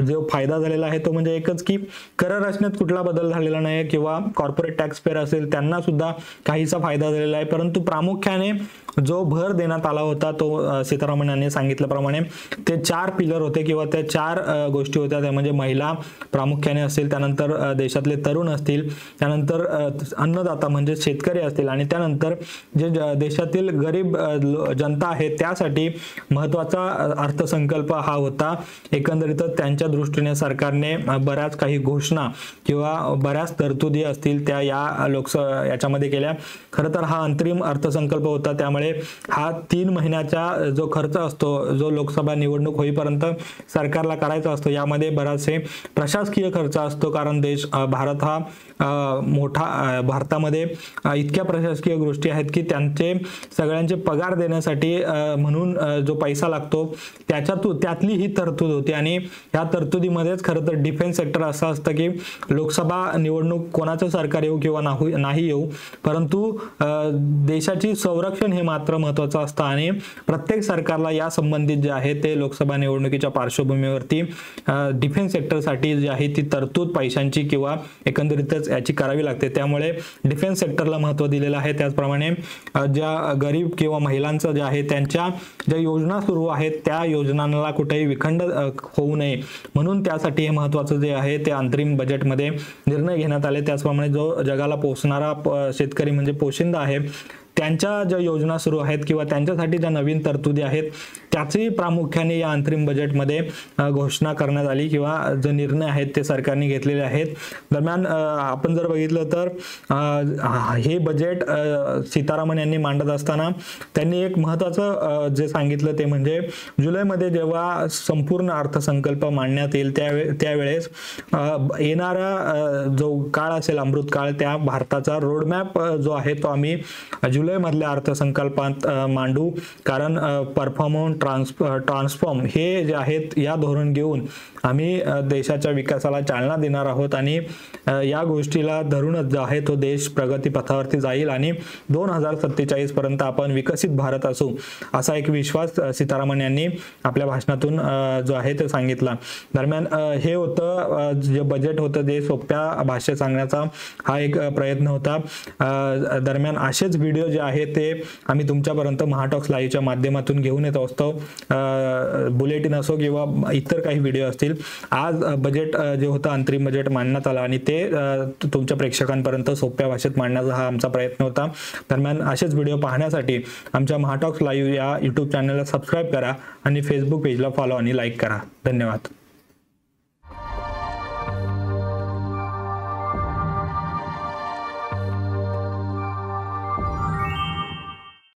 जो फायदा झालेला आहे तो म्हणजे एकच की कर रचनेत कुठला बदल झालेला नाही किंवा कॉर्पोरेट टॅक्स पेअर असेल त्यांना सुद्धा काहीसा फायदा झालेला आहे परंतु प्रामुख्याने जो भर देण्यात आला होता तो सीतारामन यांनी सांगितल्याप्रमाणे ते 4 पिलर होते किंवा त्या 4 गोष्टी होत्या. त्या म्हणजे महिला प्रामुख्याने असतील, त्यानंतर देशातले तरुण असतील, त्यानंतर अन्नदाता म्हणजे शेतकरी असतील आणि त्यानंतर जे देशातील गरीब जनता आहे त्यासाठी महत्त्वाचा अर्थसंकल्प हा होता. एकंदरीतच त्यांच्या दृष्टीने सरकारने बऱ्याच काही घोषणा किंवा बऱ्याच तरतुदी असतील त्या याच्यामध्ये केल्या. खरं तर हा अंतरिम अर्थसंकल्प होता, त्यामुळे हा 3 महिन्याचा जो खर्च असतो जो लोकसभा निवडणूक होईपर्यंत सरकारला करायचा असतो, यामध्ये बराचसे प्रशासकीय खर्च असतो. कारण भारत हा भारतामध्ये इतक्या प्रशासकीय गोष्टी आहेत की त्यांचे सगळ्यांचे पगार देण्यासाठी म्हणून जो पैसा लागतो त्यातली ही तरतूद होती. आणि या तरतुदीमध्येच खरं तर डिफेन्स सेक्टर असं असतं की लोकसभा निवडणूक कोणाचं सरकार येऊ किंवा नाही येऊ, परंतु देशाची संरक्षण हे मात्र महत्त्वाचं असतं. आणि प्रत्येक सरकारला या संबंधित जे आहे ते लोकसभा निवडणुकीच्या पार्श्वभूमीवरती डिफेन्स सेक्टरसाठी जी आहे ती तरतूद पैशांची किंवा एकंदरीतच याची करावी लागते. त्यामुळे डिफेन्स सेक्टरला महत्त्व दिलेलं आहे. त्याचप्रमाणे ज्या गरीब किंवा महिलांचं जे आहे त्यांच्या ज्या योजना सुरू आहेत त्या योजनांना कुठेही विखंड होऊ नये म्हणून त्यासाठी हे महत्त्वाचं जे आहे ते अंतरिम बजेटमध्ये निर्णय घेण्यात आले. त्याचप्रमाणे जो जगाला पोषणारा शेतकरी म्हणजे पोशिंदा आहे त्यांच्या ज्या योजना सुरू आहेत किंवा त्यांच्यासाठी ज्या नवीन तरतुदी आहेत त्याची प्रामुख्याने या अंतरिम बजेटमध्ये घोषणा करण्यात आली किंवा जे निर्णय आहेत ते सरकारने घेतलेले आहेत. दरम्यान आपण जर बघितलं तर हे बजेट सीतारामन यांनी मांडत असताना त्यांनी एक महत्त्वाचं जे सांगितलं ते म्हणजे जुलैमध्ये जेव्हा संपूर्ण अर्थसंकल्प मांडण्यात येईल त्यावेळेस येणारा जो काळ असेल अमृत काळ त्या भारताचा रोडमॅप जो आहे तो आम्ही जुलैमधल्या अर्थसंकल्पात मांडू. कारण परफॉर्मन्स ट्रान्सफॉर्म हे जे आहेत या धोरण घेऊन आम्ही देशाच्या विकासाला चालना देणार आहोत आणि या गोष्टीला धरूनच जो आहे तो देश प्रगती पथावरती जाईल आणि 2047 पर्यंत आपण विकसित भारत असू असा एक विश्वास सीतारामन यांनी आपल्या भाषणातून जो आहे ते सांगितला. दरम्यान हे होतं जे बजेट होतं जे सोप्या भाषेत सांगण्याचा हा एक प्रयत्न होता. दरम्यान असेच व्हिडिओ जे आहे ते आम्ही तुमच्यापर्यंत महाटॉक्स लाईव्हच्या माध्यमातून घेऊन येत असतो. बुलेटिन असो किंवा इतर काही व्हिडिओ असतील. आज बजेट जे होतं अंतरिम बजेट मांडण्यात आलं आणि ते तुमच्या प्रेक्षकांपर्यंत सोप्या भाषेत मांडण्याचा हा आमचा प्रयत्न होता. दरम्यान असेच व्हिडिओ पाहण्यासाठी आमच्या महाटॉक्स लाईव्ह या YouTube चॅनलला सबस्क्राईब करा आणि फेसबुक पेजला फॉलो आणि लाईक करा. धन्यवाद.